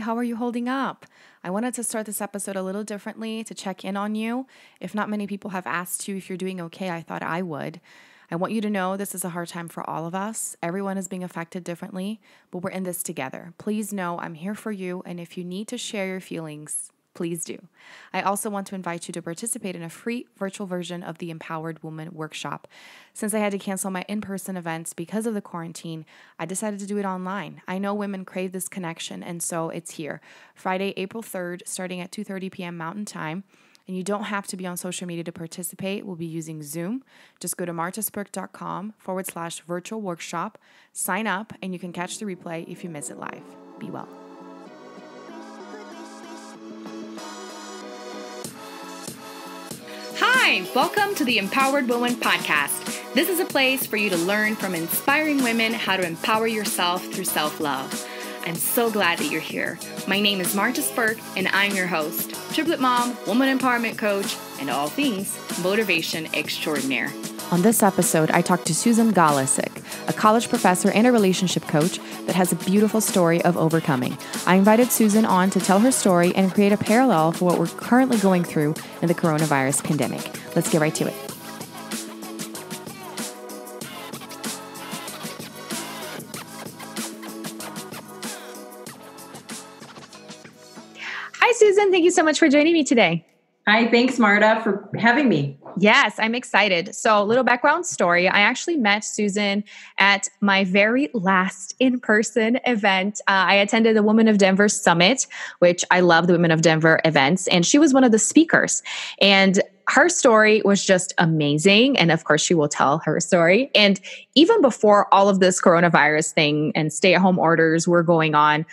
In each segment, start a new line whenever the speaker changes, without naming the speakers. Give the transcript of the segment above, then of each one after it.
how are you holding up? I wanted to start this episode a little differently to check in on you. If not many people have asked you if you're doing okay, I thought I would. I want you to know this is a hard time for all of us. Everyone is being affected differently, but we're in this together. Please know I'm here for you, and if you need to share your feelings, please do. I also want to invite you to participate in a free virtual version of the Empowered Woman Workshop. Since I had to cancel my in-person events because of the quarantine, I decided to do it online. I know women crave this connection, and so it's here. Friday, April 3rd, starting at 2:30 p.m. Mountain Time. And you don't have to be on social media to participate. We'll be using Zoom. Just go to martaspurk.com/virtual workshop, sign up, and you can catch the replay if you miss it live. Be well. Hi, welcome to the Empowered Woman Podcast. This is a place for you to learn from inspiring women how to empower yourself through self-love. I'm so glad that you're here. My name is Marta Spurk, and I'm your host, triplet mom, woman empowerment coach, and all things motivation extraordinaire. On this episode, I talked to Susan GOLICIC, a college professor and a relationship coach that has a beautiful story of overcoming. I invited Susan on to tell her story and create a parallel for what we're currently going through in the coronavirus pandemic. Let's get right to it. Hi, Susan. Thank you so much for joining me today.
Hi, thanks, Marta, for having me.
Yes, I'm excited. So a little background story. I actually met Susan at my very last in-person event. I attended the Women of Denver Summit, which I love the Women of Denver events, and she was one of the speakers. And her story was just amazing. And of course, she will tell her story. And even before all of this coronavirus thing and stay-at-home orders were going on,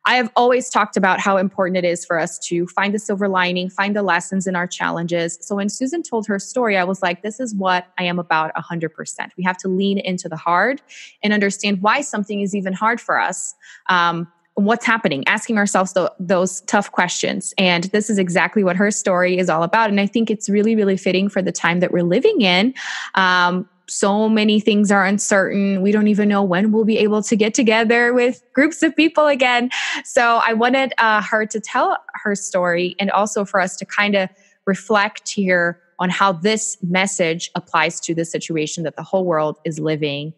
I have always talked about how important it is for us to find the silver lining, find the lessons in our challenges. So when Susan told her story, I was like, this is what I am about 100%. We have to lean into the hard and understand why something is even hard for us. What's happening, asking ourselves those tough questions. And this is exactly what her story is all about. And I think it's really, really fitting for the time that we're living in. So many things are uncertain. We don't even know when we'll be able to get together with groups of people again. So I wanted her to tell her story and also for us to kind of reflect here on how this message applies to the situation that the whole world is living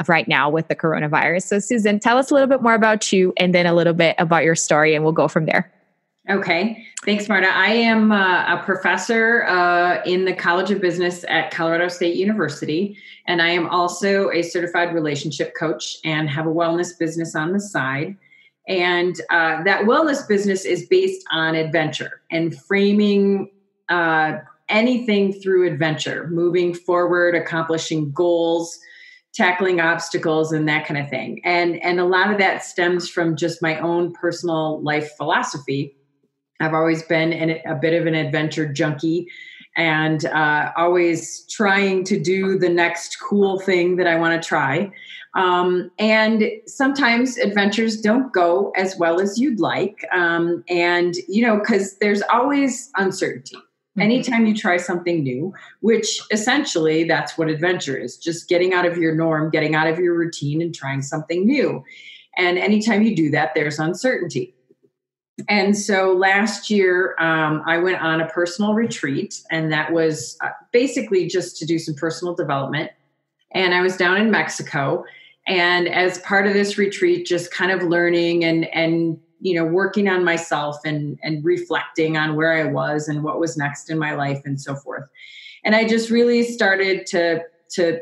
right now with the coronavirus. So Susan, tell us a little bit more about you and then a little bit about your story, and we'll go from there.
Okay. Thanks, Marta. I am a professor in the College of Business at Colorado State University, and I am also a certified relationship coach and have a wellness business on the side. And that wellness business is based on adventure and framing anything through adventure, moving forward, accomplishing goals, tackling obstacles, and that kind of thing. And a lot of that stems from just my own personal life philosophy. I've always been a bit of an adventure junkie and always trying to do the next cool thing that I want to try. And sometimes adventures don't go as well as you'd like. Because there's always uncertainty. Mm-hmm. Anytime you try something new, which essentially that's what adventure is, just getting out of your norm, getting out of your routine and trying something new. And anytime you do that, there's uncertainty. And so last year, I went on a personal retreat, and that was basically just to do some personal development. And I was down in Mexico. And as part of this retreat, just kind of learning and working on myself and reflecting on where I was and what was next in my life and so forth. And I just really started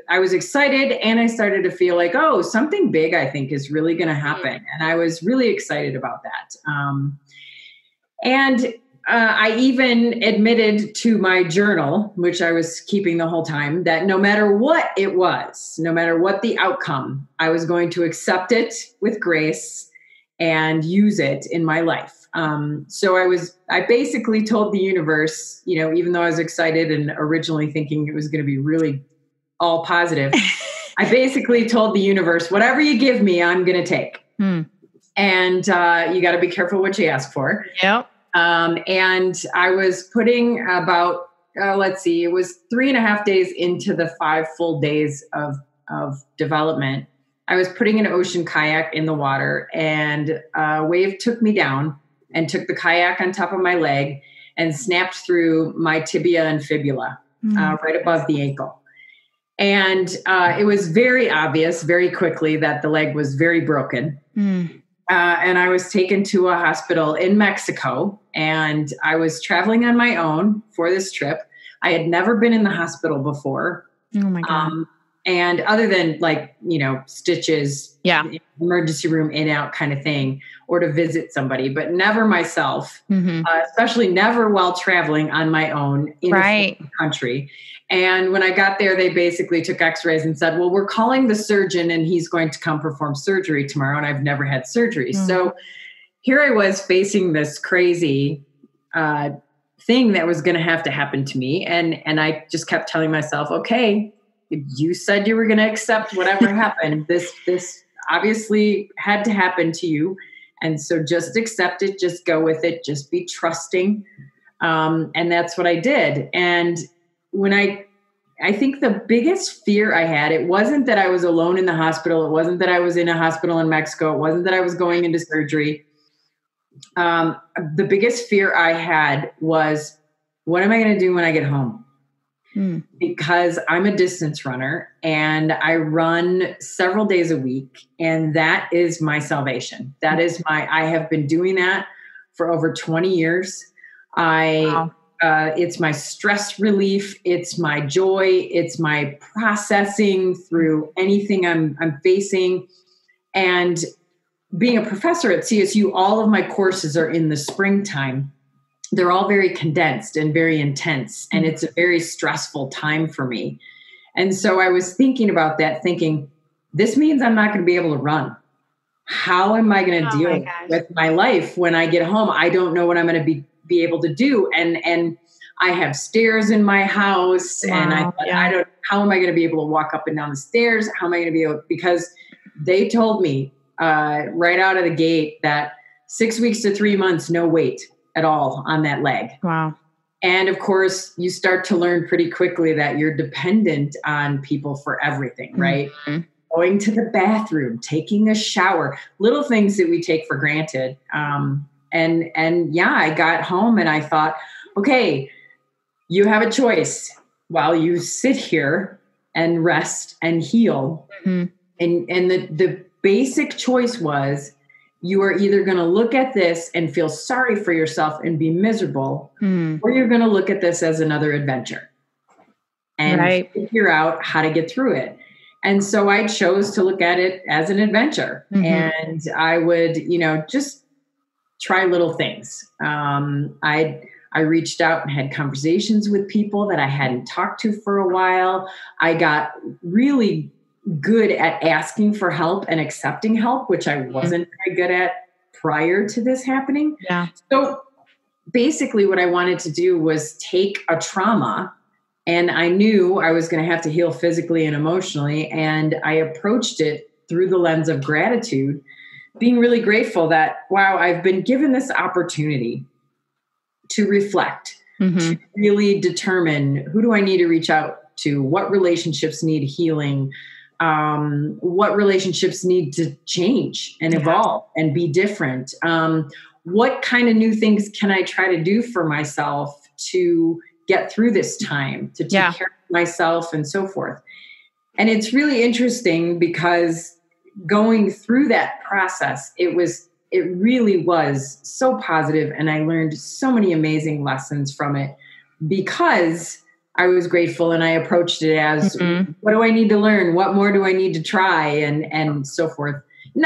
I was excited, and I started to feel like, oh, something big, I think, is really going to happen. And I was really excited about that. I even admitted to my journal, which I was keeping the whole time, that no matter what it was, no matter what the outcome, I was going to accept it with grace and use it in my life. So I basically told the universe, even though I was excited and originally thinking it was going to be really all positive, I basically told the universe, whatever you give me, I'm going to take. And you got to be careful what you ask for.
Yep.
And I was putting about, it was 3.5 days into the 5 full days of development. I was putting an ocean kayak in the water, and a wave took me down and took the kayak on top of my leg and snapped through my tibia and fibula right above the ankle. And it was very obvious very quickly that the leg was very broken. And I was taken to a hospital in Mexico, and I was traveling on my own for this trip. I had never been in the hospital before.
Oh my God.
And other than like, stitches, emergency room in out kind of thing, or to visit somebody, but never myself, especially never while traveling on my own in a foreign country. And when I got there, they basically took x-rays and said, well, we're calling the surgeon and he's going to come perform surgery tomorrow. And I've never had surgery. So here I was facing this crazy thing that was going to have to happen to me. And I just kept telling myself, okay, you said you were going to accept whatever happened. This obviously had to happen to you. And so just accept it, just go with it, just be trusting. And that's what I did. And when I think the biggest fear I had, it wasn't that I was alone in the hospital. It wasn't that I was in a hospital in Mexico. It wasn't that I was going into surgery. The biggest fear I had was, what am I going to do when I get home? Because I'm a distance runner and I run several days a week, and that is my salvation. That is I have been doing that for over 20 years. It's my stress relief. It's my joy. It's my processing through anything I'm facing. And being a professor at CSU, all of my courses are in the springtime. They're all very condensed and very intense, and it's a very stressful time for me. And so I was thinking about that, thinking, this means I'm not going to be able to run. How am I going to deal with my life when I get home? I don't know what I'm going to be able to do. And I have stairs in my house, and I thought, how am I going to be able to walk up and down the stairs? How am I going to be able, because they told me right out of the gate that 6 weeks to 3 months, no weight at all on that leg.
Wow.
And of course, you start to learn pretty quickly that you're dependent on people for everything, right? Going to the bathroom, taking a shower, little things that we take for granted. I got home and I thought, okay, you have a choice while you sit here and rest and heal. And the basic choice was, you are either going to look at this and feel sorry for yourself and be miserable, or you're going to look at this as another adventure and figure out how to get through it. And so I chose to look at it as an adventure, and I would, just try little things. I reached out and had conversations with people that I hadn't talked to for a while. I got really good at asking for help and accepting help, which I wasn't very good at prior to this happening. Yeah. So basically what I wanted to do was take a trauma, and I knew I was going to have to heal physically and emotionally. And I approached it through the lens of gratitude, being really grateful that, wow, I've been given this opportunity to reflect, to really determine, who do I need to reach out to? What relationships need healing? What relationships need to change and evolve and be different? What kind of new things can I try to do for myself to get through this time, to take care of myself and so forth? And it's really interesting because going through that process, it really was so positive, and I learned so many amazing lessons from it because I was grateful, and I approached it as, what do I need to learn? What more do I need to try? And so forth.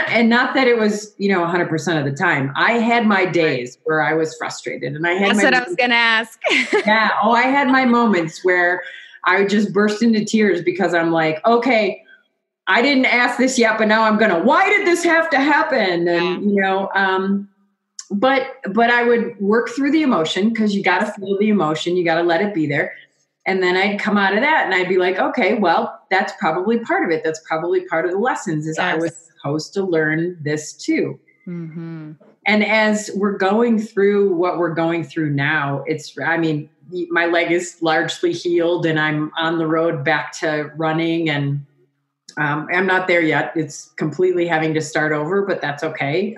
And not that it was, 100% of the time. I had my days where I was frustrated, and I had
That's what I was going to ask.
I had my moments where I would just burst into tears because I'm like, okay, I didn't ask this yet, but now I'm going to, why did this have to happen? And, but I would work through the emotion, because you got to feel the emotion. You got to let it be there. And then I'd come out of that and I'd be like, okay, well, that's probably part of it. That's probably part of the lessons is I was supposed to learn this too. And as we're going through what we're going through now, my leg is largely healed and I'm on the road back to running, and I'm not there yet. It's completely having to start over, but that's okay.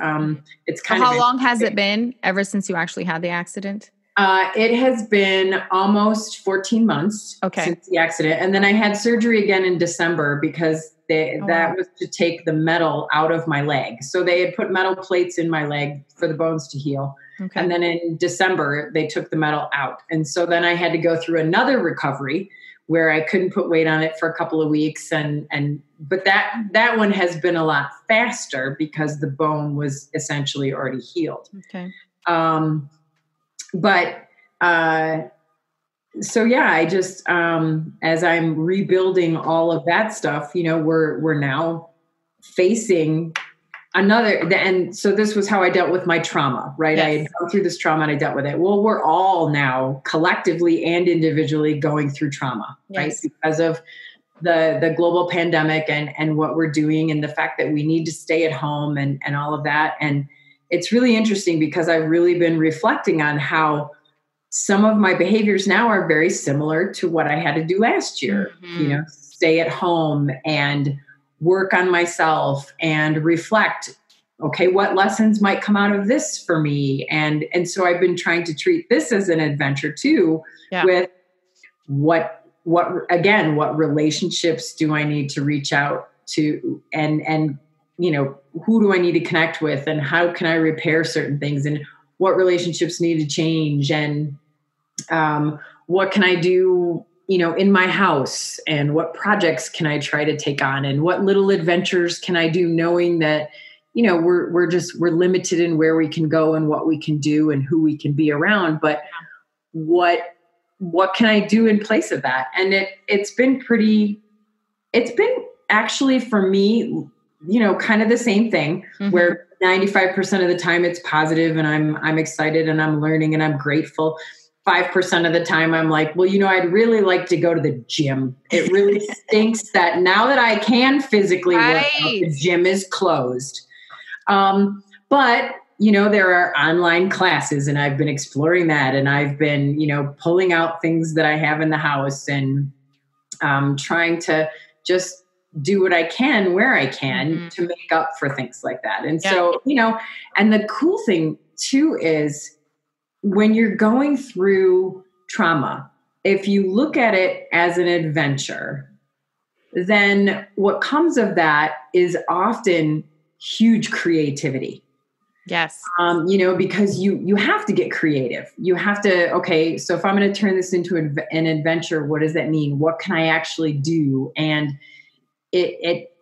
It's
So
kind of
how long has it been ever since you actually had the accident?
It has been almost 14 months since the accident. And then I had surgery again in December because that was to take the metal out of my leg. So they had put metal plates in my leg for the bones to heal. Okay. And then in December, they took the metal out. And so then I had to go through another recovery where I couldn't put weight on it for a couple of weeks. But that one has been a lot faster because the bone was essentially already healed. Okay. So yeah, I just, as I'm rebuilding all of that stuff, we're now facing and so this was how I dealt with my trauma, right? Yes. I had gone through this trauma and I dealt with it. Well, we're all now collectively and individually going through trauma, yes. right? Because of the global pandemic and what we're doing and the fact that we need to stay at home and all of that. And it's really interesting because I've really been reflecting on how some of my behaviors now are very similar to what I had to do last year, stay at home and work on myself and reflect, okay, what lessons might come out of this for me? And so I've been trying to treat this as an adventure too, with what relationships do I need to reach out to and who do I need to connect with and how can I repair certain things and what relationships need to change and what can I do, in my house and what projects can I try to take on and what little adventures can I do knowing that, we're limited in where we can go and what we can do and who we can be around. But what can I do in place of that? And it's been actually for me, kind of the same thing where 95% of the time it's positive and I'm excited and I'm learning and I'm grateful. 5% of the time I'm like, well, I'd really like to go to the gym. It really stinks that now that I can physically work out, the gym is closed. But there are online classes and I've been exploring that and I've been, pulling out things that I have in the house and trying to just do what I can where I can to make up for things like that. And so, and the cool thing too is when you're going through trauma, if you look at it as an adventure, then what comes of that is often huge creativity.
Yes.
Because you have to get creative. You have to, okay, so if I'm going to turn this into an adventure, what does that mean? What can I actually do? And it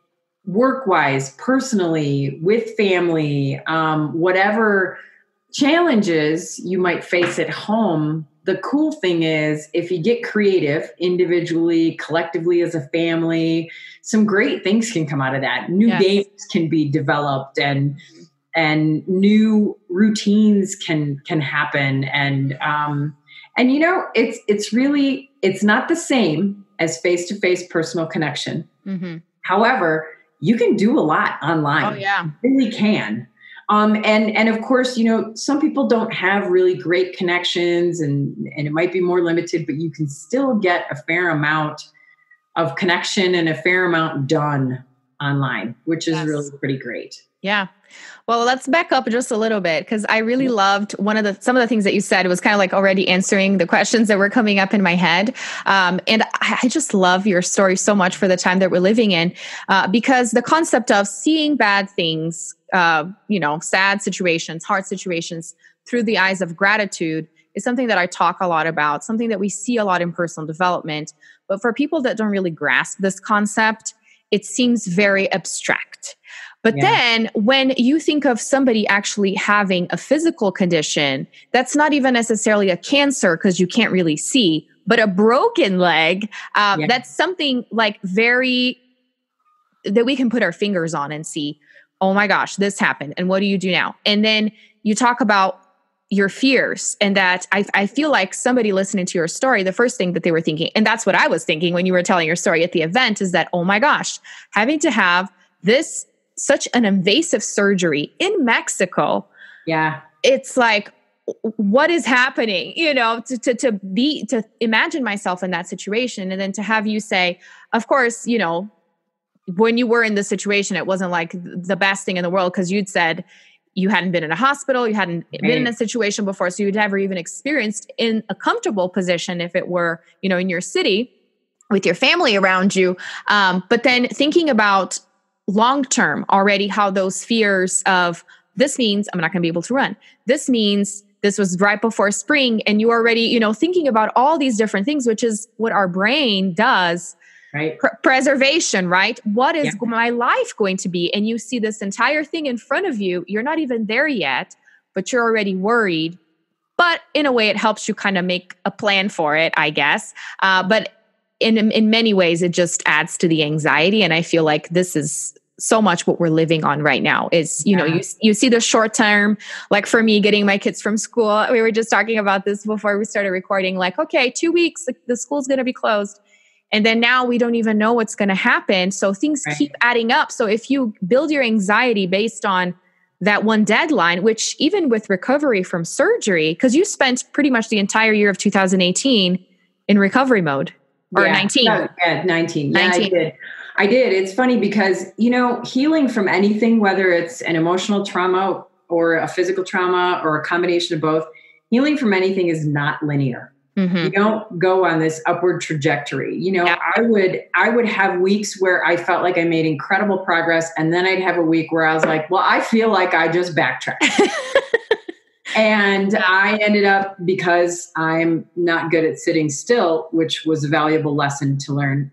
work-wise, personally, with family, whatever challenges you might face at home, the cool thing is if you get creative individually, collectively as a family, some great things can come out of that. New games can be developed and new routines can happen. And it's not the same as face-to-face personal connection. Mm-hmm. However, you can do a lot online. Oh, yeah. You really can. And of course, some people don't have really great connections and it might be more limited, but you can still get a fair amount of connection and a fair amount done online, which is really pretty great.
Yeah. Well, let's back up just a little bit because I really loved some of the things that you said was kind of like already answering the questions that were coming up in my head. And I just love your story so much for the time that we're living in because the concept of seeing bad things, sad situations, hard situations through the eyes of gratitude is something that I talk a lot about, something that we see a lot in personal development. But for people that don't really grasp this concept, it seems very abstract. But then when you think of somebody actually having a physical condition, that's not even necessarily a cancer because you can't really see, but a broken leg, that's something like that we can put our fingers on and see, oh my gosh, this happened. And what do you do now? And then you talk about your fears and that I feel like somebody listening to your story, the first thing that they were thinking, and that's what I was thinking when you were telling your story at the event is that, oh my gosh, having to have such an invasive surgery in Mexico. Yeah. It's like, what is happening? To imagine myself in that situation. And then to have you say, of course, when you were in this situation, it wasn't like the best thing in the world, because you'd said you hadn't been in a hospital, you hadn't been in a situation before, so you'd never even experienced in a comfortable position if it were, in your city with your family around you. But then thinking about long-term already, how those fears of, this means I'm not going to be able to run. This means this was right before spring, and you already, thinking about all these different things, which is what our brain does.
Right.
Preservation, right? What is my life going to be? And you see this entire thing in front of you. You're not even there yet, but you're already worried. But in a way, it helps you kind of make a plan for it, I guess. But in many ways, it just adds to the anxiety. And I feel like this is so much what we're living on right now is, you see the short term, like for me, getting my kids from school. We were just talking about this before we started recording, like, okay, 2 weeks, the school's going to be closed. And then now we don't even know what's going to happen. So things keep adding up. So if you build your anxiety based on that one deadline, which even with recovery from surgery, because you spent pretty much the entire year of 2018 in recovery mode, or 19.
Yeah, 19. Yeah, 19. I did. It's funny because, healing from anything, whether it's an emotional trauma or a physical trauma or a combination of both, healing from anything is not linear. Mm-hmm. You don't go on this upward trajectory. I would have weeks where I felt like I made incredible progress. And then I'd have a week where I was like, well, I feel like I just backtracked. And I ended up, because I'm not good at sitting still, which was a valuable lesson to learn.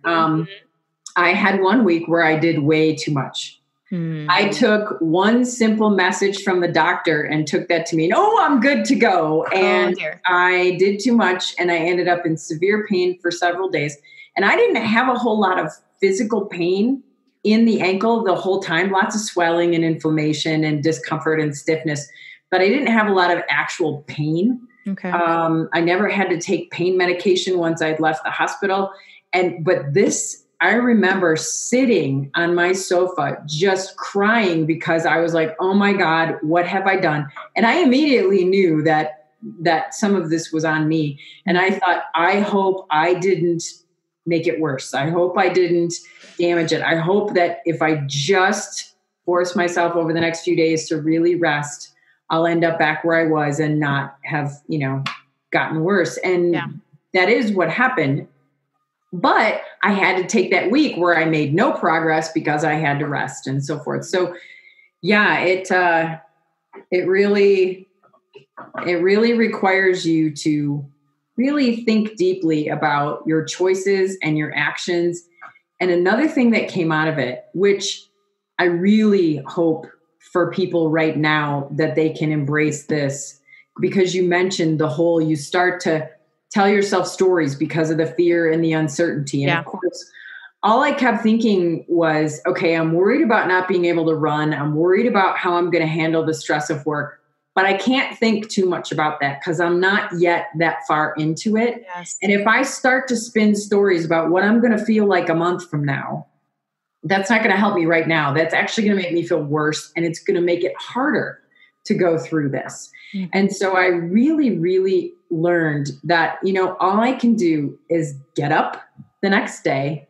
I had one week where I did way too much. I took one simple message from the doctor and took that to mean, I'm good to go. And I did too much, and I ended up in severe pain for several days. And I didn't have a whole lot of physical pain in the ankle the whole time, lots of swelling and inflammation and discomfort and stiffness, but I didn't have a lot of actual pain.
Okay.
I never had to take pain medication once I'd left the hospital. I remember sitting on my sofa just crying because I was like, oh my God, what have I done? And I immediately knew that some of this was on me. And I thought, I hope I didn't make it worse. I hope I didn't damage it. I hope that if I just force myself over the next few days to really rest, I'll end up back where I was and not have, gotten worse. And that is what happened. But I had to take that week where I made no progress because I had to rest and so forth. So it really requires you to really think deeply about your choices and your actions. And another thing that came out of it, which I really hope for people right now that they can embrace this, because you mentioned you start to tell yourself stories because of the fear and the uncertainty. And of course, all I kept thinking was, okay, I'm worried about not being able to run. I'm worried about how I'm going to handle the stress of work, but I can't think too much about that because I'm not yet that far into it.
Yes.
And if I start to spin stories about what I'm going to feel like a month from now, that's not going to help me right now. That's actually going to make me feel worse. And it's going to make it harder to go through this. Mm-hmm. And so I really, really learned that, all I can do is get up the next day,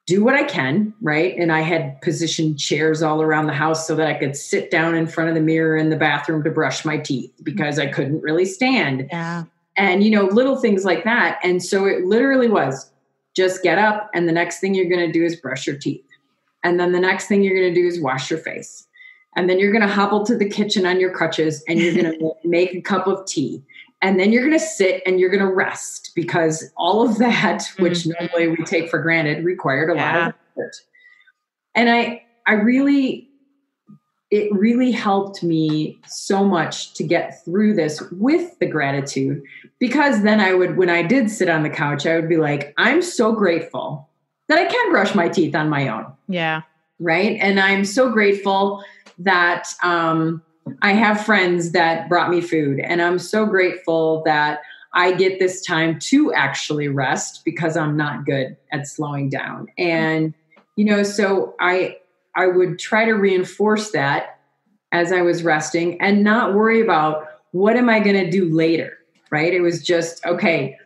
do what I can, right? And I had positioned chairs all around the house so that I could sit down in front of the mirror in the bathroom to brush my teeth because I couldn't really stand.
Yeah.
And, little things like that. And so it literally was just get up, and the next thing you're going to do is brush your teeth. And then the next thing you're going to do is wash your face. And then you're going to hobble to the kitchen on your crutches and you're going to make a cup of tea. And then you're going to sit and you're going to rest, because all of that, which normally we take for granted, required a lot of effort. And it really helped me so much to get through this with the gratitude, because then when I did sit on the couch, I would be like, I'm so grateful that I can brush my teeth on my own.
Yeah.
Right. And I'm so grateful that, I have friends that brought me food, and I'm so grateful that I get this time to actually rest because I'm not good at slowing down. And, so I would try to reinforce that as I was resting and not worry about what am I going to do later, right? It was just, okay,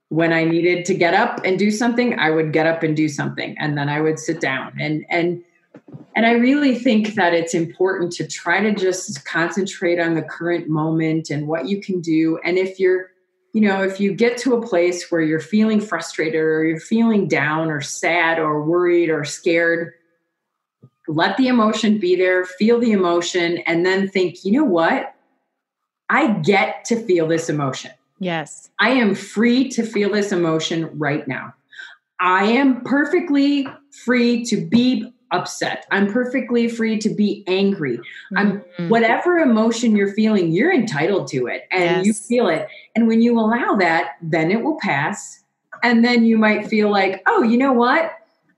when I needed to get up and do something, I would get up and do something, and then I would sit down. And I really think that it's important to try to just concentrate on the current moment and what you can do. And if if you get to a place where you're feeling frustrated or you're feeling down or sad or worried or scared, let the emotion be there, feel the emotion, and then think, you know what? I get to feel this emotion.
Yes.
I am free to feel this emotion right now. I am perfectly free to be upset. I'm perfectly free to be angry. Whatever emotion you're feeling, you're entitled to it, and you feel it. And when you allow that, then it will pass. And then you might feel like, oh, you know what?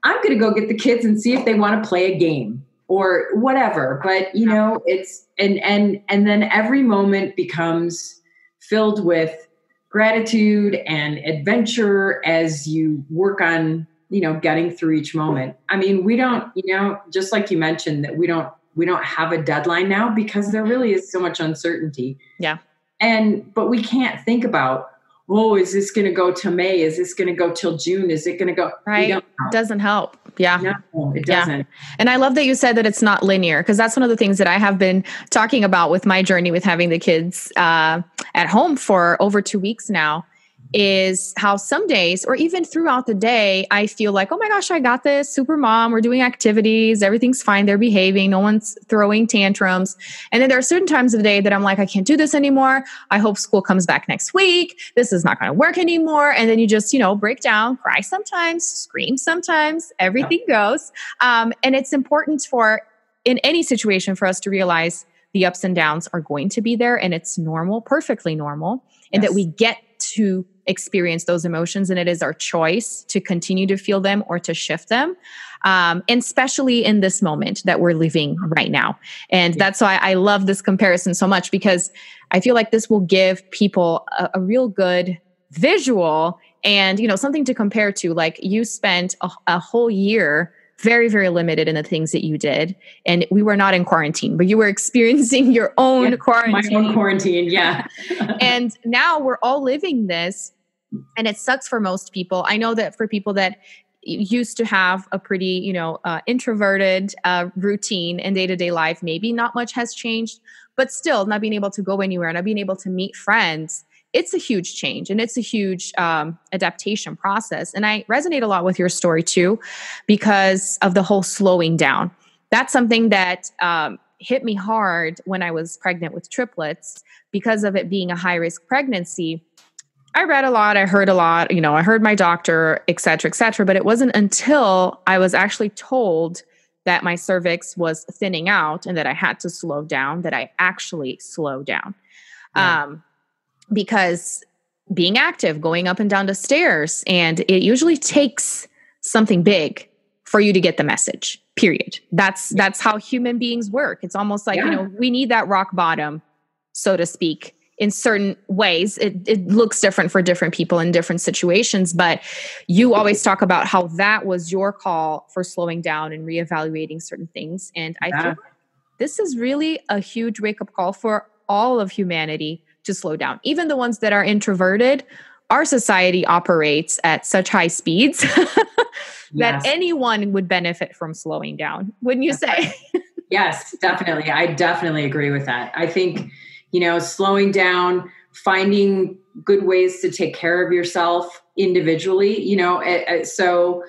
I'm going to go get the kids and see if they want to play a game or whatever. But it's, and then every moment becomes filled with gratitude and adventure as you work on, getting through each moment. I mean, we don't, just like you mentioned, that we don't have a deadline now because there really is so much uncertainty.
Yeah.
But we can't think about, oh, is this going to go till May? Is this going to go till June? Is it going to go?
Right. It doesn't help. Yeah.
No, it doesn't.
Yeah. And I love that you said that it's not linear, because that's one of the things that I have been talking about with my journey with having the kids at home for over 2 weeks now, is how some days or even throughout the day, I feel like, oh my gosh, I got this, super mom, we're doing activities, everything's fine, they're behaving, no one's throwing tantrums. And then there are certain times of the day that I'm like, I can't do this anymore. I hope school comes back next week. This is not going to work anymore. And then you just, break down, cry sometimes, scream sometimes, everything goes. And it's important in any situation for us to realize the ups and downs are going to be there, and it's normal, perfectly normal, and that we get to experience those emotions, and it is our choice to continue to feel them or to shift them, and especially in this moment that we're living right now. And that's why I love this comparison so much, because I feel like this will give people a real good visual and something to compare to. Like, you spent a whole year very, very limited in the things that you did. And we were not in quarantine, but you were experiencing your own quarantine.
My own quarantine, yeah.
And now we're all living this, and it sucks for most people. I know that for people that used to have a pretty, introverted routine in day-to-day life, maybe not much has changed, but still not being able to go anywhere, not being able to meet friends, it's a huge change, and it's a huge adaptation process. And I resonate a lot with your story too, because of the whole slowing down. That's something that hit me hard when I was pregnant with triplets, because of it being a high-risk pregnancy. I read a lot, I heard a lot, I heard my doctor, et cetera, but it wasn't until I was actually told that my cervix was thinning out and that I had to slow down, that I actually slowed down. Yeah. Because being active, going up and down the stairs, and it usually takes something big for you to get the message, period. That's how human beings work. It's almost like, we need that rock bottom, so to speak, in certain ways. It looks different for different people in different situations, but you always talk about how that was your call for slowing down and reevaluating certain things. And I feel like this is really a huge wake-up call for all of humanity to slow down. Even the ones that are introverted, our society operates at such high speeds that anyone would benefit from slowing down. Wouldn't you say?
Yes, definitely. I definitely agree with that. I think, slowing down, finding good ways to take care of yourself individually, so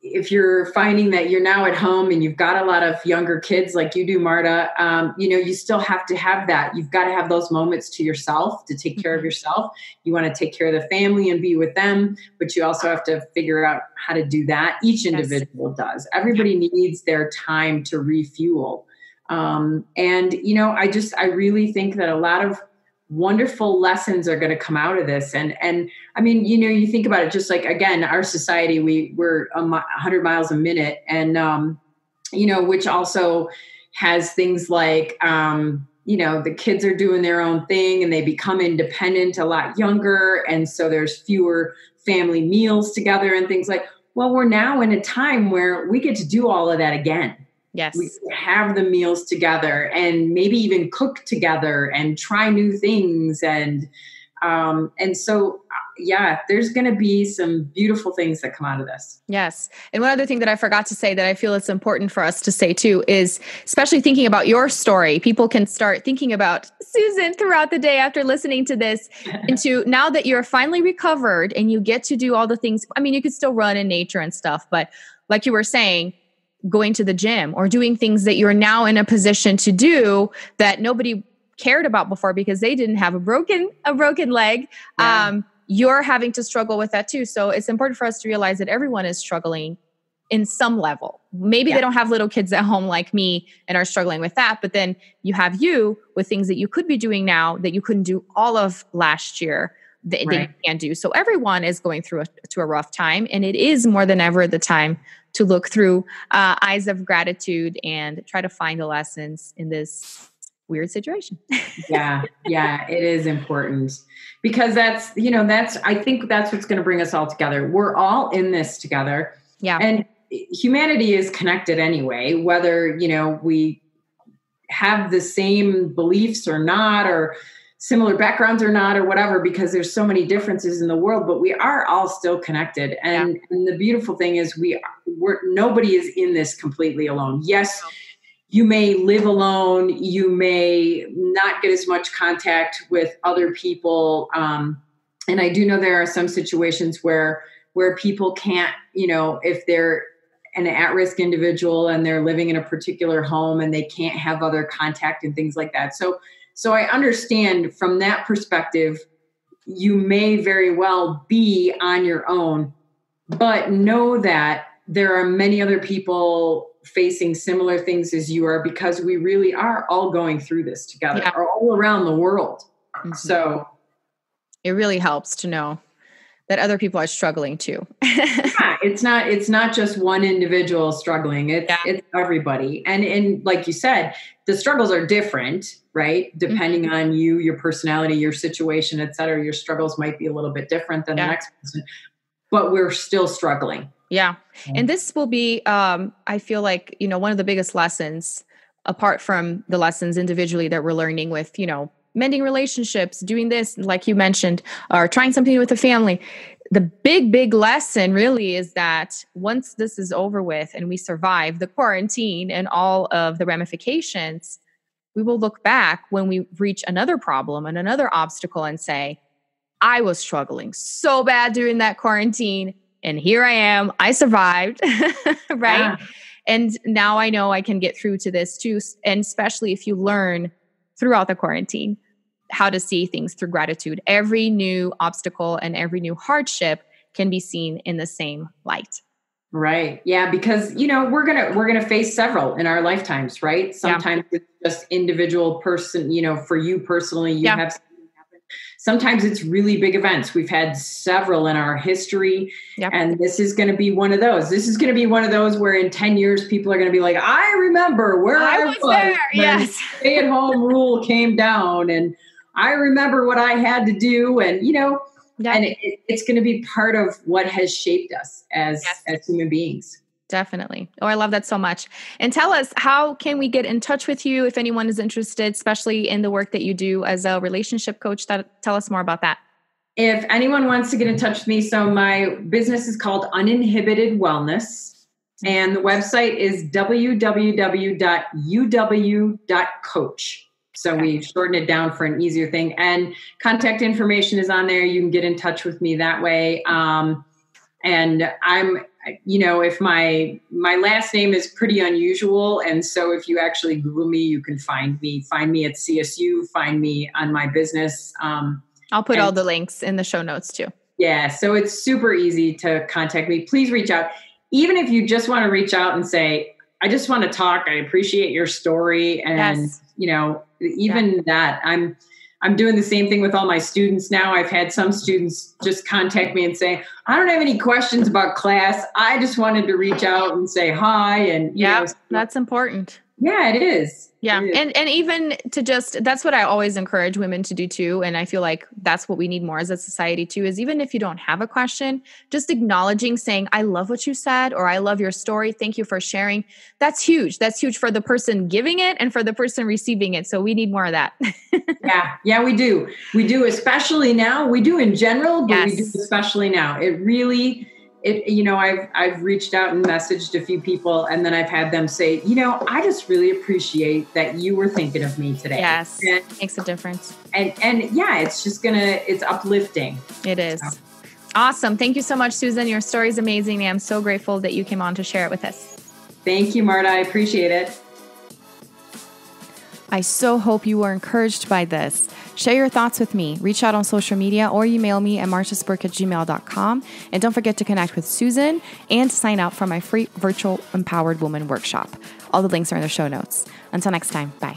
if you're finding that you're now at home and you've got a lot of younger kids like you do, Marta, you still have to have that. You've got to have those moments to yourself to take care of yourself. You want to take care of the family and be with them, but you also have to figure out how to do that. Each individual does. Everybody needs their time to refuel. I really think that a lot of wonderful lessons are going to come out of this. And I mean, you think about it, just like, again, our society, we're 100 miles a minute. And, which also has things like, the kids are doing their own thing and they become independent a lot younger. And so there's fewer family meals together and things like, well, we're now in a time where we get to do all of that again.
Yes.
We have the meals together and maybe even cook together and try new things. And so, there's going to be some beautiful things that come out of this.
Yes. And one other thing that I forgot to say that I feel it's important for us to say too is, especially thinking about your story, people can start thinking about Susan throughout the day after listening to this, into now that you're finally recovered and you get to do all the things. I mean, you could still run in nature and stuff, but like you were saying, going to the gym or doing things that you're now in a position to do that nobody cared about before because they didn't have a broken leg. Yeah. You're having to struggle with that too. So it's important for us to realize that everyone is struggling in some level. Maybe they don't have little kids at home like me and are struggling with that. But then you have you with things that you could be doing now that you couldn't do all of last year that you can do. So everyone is going through a rough time. And it is more than ever the time to look through eyes of gratitude and try to find the lessons in this weird situation.
Yeah, it is important because I think that's what's going to bring us all together. We're all in this together. Yeah. And humanity is connected anyway, whether, we have the same beliefs or not, or similar backgrounds or not, or whatever, because there's so many differences in the world, but we are all still connected. And the beautiful thing is nobody is in this completely alone. Yes. You may live alone. You may not get as much contact with other people. And I do know there are some situations where people can't, if they're an at-risk individual and they're living in a particular home and they can't have other contact and things like that. So I understand from that perspective, you may very well be on your own, but know that there are many other people facing similar things as you are, because we really are all going through this together, all around the world. Mm-hmm. So
it really helps to know that other people are struggling too.
It's not just one individual struggling. It's everybody. And like you said, the struggles are different, right? Depending on you, your personality, your situation, et cetera. Your struggles might be a little bit different than the next person, but we're still struggling.
Yeah. And this will be, I feel like, one of the biggest lessons, apart from the lessons individually that we're learning with, mending relationships, doing this, like you mentioned, or trying something with the family. The big lesson really is that once this is over with and we survive the quarantine and all of the ramifications, we will look back when we reach another problem and another obstacle and say, I was struggling so bad during that quarantine. And here I am, I survived, right? Yeah. And now I know I can get through to this too. And especially if you learn throughout the quarantine how to see things through gratitude. Every new obstacle and every new hardship can be seen in the same light.
Right. Yeah. Because, we're going to face several in our lifetimes, right? Sometimes it's just individual person, for you personally, you have something happen. Sometimes it's really big events. We've had several in our history, and this is going to be one of those. This is going to be one of those where in 10 years, people are going to be like, I remember where I was there. Yes. Stay-at-home rule came down, and I remember what I had to do. And, and it's going to be part of what has shaped us as human beings.
Definitely. Oh, I love that so much. And tell us, how can we get in touch with you if anyone is interested, especially in the work that you do as a relationship coach? Tell us more about that.
If anyone wants to get in touch with me, so my business is called Uninhibited Wellness, and the website is www.uw.coach. So we shortened it down for an easier thing, and contact information is on there. You can get in touch with me that way. And I'm, if my last name is pretty unusual. And so if you actually Google me, you can find me at CSU, find me on my business.
I'll put all the links in the show notes too.
Yeah. So it's super easy to contact me. Please reach out. Even if you just want to reach out and say, I just want to talk. I appreciate your story. And, that I'm doing the same thing with all my students now. I've had some students just contact me and say, I don't have any questions about class. I just wanted to reach out and say hi. And
that's important.
Yeah, it is.
Yeah. And even to just, that's what I always encourage women to do too. And I feel like that's what we need more as a society too, is even if you don't have a question, just acknowledging, saying, I love what you said, or I love your story. Thank you for sharing. That's huge. That's huge for the person giving it and for the person receiving it. So we need more of that.
Yeah, we do. We do, especially now. We do in general, but we do especially now. I've reached out and messaged a few people, and then I've had them say, I just really appreciate that you were thinking of me today.
Yes. And makes a difference.
And yeah, it's uplifting.
It is. So. Awesome. Thank you so much, Susan. Your story is amazing. I'm so grateful that you came on to share it with us.
Thank you, Marta. I appreciate it.
I so hope you were encouraged by this. Share your thoughts with me. Reach out on social media or email me at marciasburke@gmail.com. And don't forget to connect with Susan and to sign up for my free virtual Empowered Woman workshop. All the links are in the show notes. Until next time, bye.